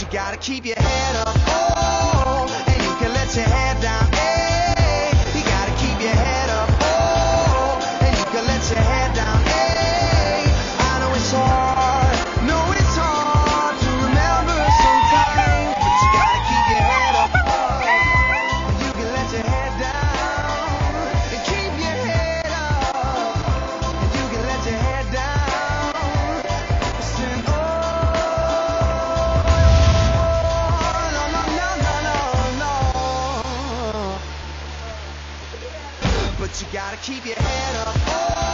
you gotta keep your head up, oh, and you can let your head down, hey. You gotta keep your head up, oh, and you can let your head down, hey. I know it's hard, to remember sometimes, but you gotta keep your head up, oh, and you can let your head down, and keep your head up, and you can let your head down, listen, oh, no. But you gotta keep your head up, oh.